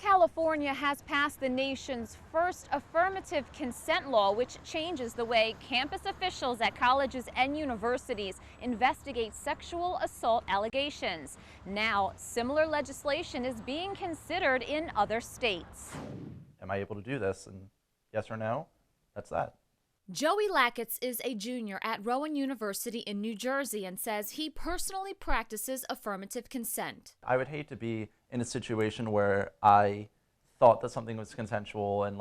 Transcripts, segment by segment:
California has passed the nation's first affirmative consent law, which changes the way campus officials at colleges and universities investigate sexual assault allegations. Now, similar legislation is being considered in other states. Am I able to do this? And yes or no, that's that. Joey Lackitz is a junior at Rowan University in New Jersey and says he personally practices affirmative consent. I would hate to be in a situation where I thought that something was consensual and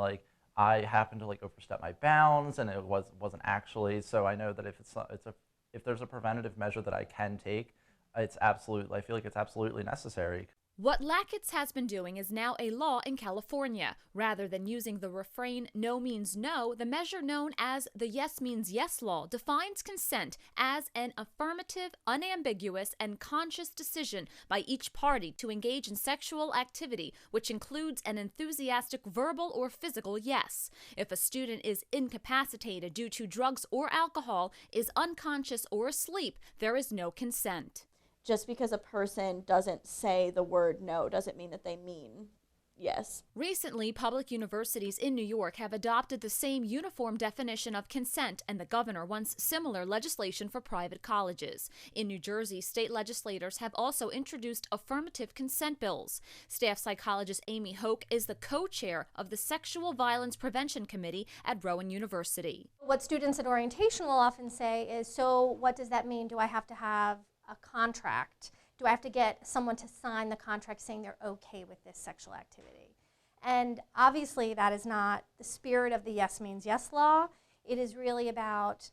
I happened to overstep my bounds and it wasn't actually. So I know that if there's a preventative measure that I can take, I feel like it's absolutely necessary. What Lackitz has been doing is now a law in California. Rather than using the refrain, "no means no," the measure known as the "yes means yes" law defines consent as an affirmative, unambiguous, and conscious decision by each party to engage in sexual activity, which includes an enthusiastic verbal or physical yes. If a student is incapacitated due to drugs or alcohol, is unconscious or asleep, there is no consent. Just because a person doesn't say the word no doesn't mean that they mean yes. Recently, public universities in New York have adopted the same uniform definition of consent, and the governor wants similar legislation for private colleges. In New Jersey, state legislators have also introduced affirmative consent bills. Staff psychologist Amy Hoke is the co-chair of the Sexual Violence Prevention Committee at Rowan University. What students at orientation will often say is, so what does that mean? Do I have to have a contract? Do I have to get someone to sign the contract saying they're okay with this sexual activity? And obviously that is not the spirit of the yes means yes law. It is really about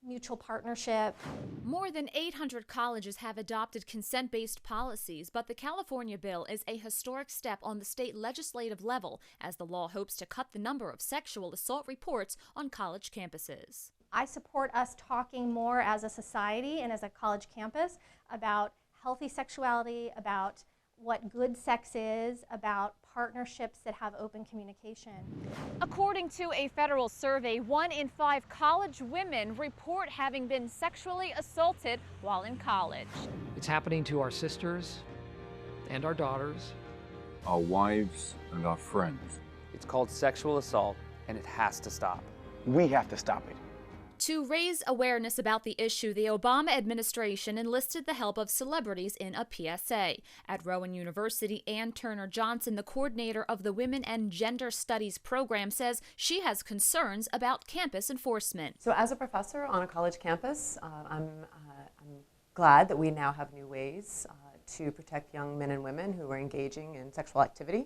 mutual partnership. More than 800 colleges have adopted consent-based policies, but the California bill is a historic step on the state legislative level as the law hopes to cut the number of sexual assault reports on college campuses. I support us talking more as a society and as a college campus about healthy sexuality, about what good sex is, about partnerships that have open communication. According to a federal survey, 1 in 5 college women report having been sexually assaulted while in college. It's happening to our sisters and our daughters, our wives and our friends. It's called sexual assault, and it has to stop. We have to stop it. To raise awareness about the issue, the Obama administration enlisted the help of celebrities in a PSA. At Rowan University, Ann Turner Johnson, the coordinator of the Women and Gender Studies program, says she has concerns about campus enforcement. So as a professor on a college campus, I'm glad that we now have new ways to protect young men and women who are engaging in sexual activity.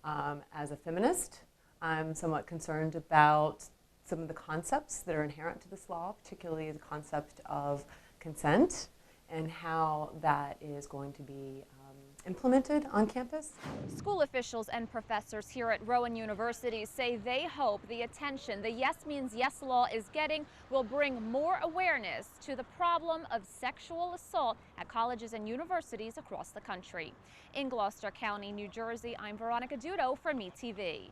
As a feminist, I'm somewhat concerned about some of the concepts that are inherent to this law, particularly the concept of consent and how that is going to be implemented on campus. School officials and professors here at Rowan University say they hope the attention the Yes Means Yes law is getting will bring more awareness to the problem of sexual assault at colleges and universities across the country. In Gloucester County, New Jersey, I'm Veronica Dudo for MeTV.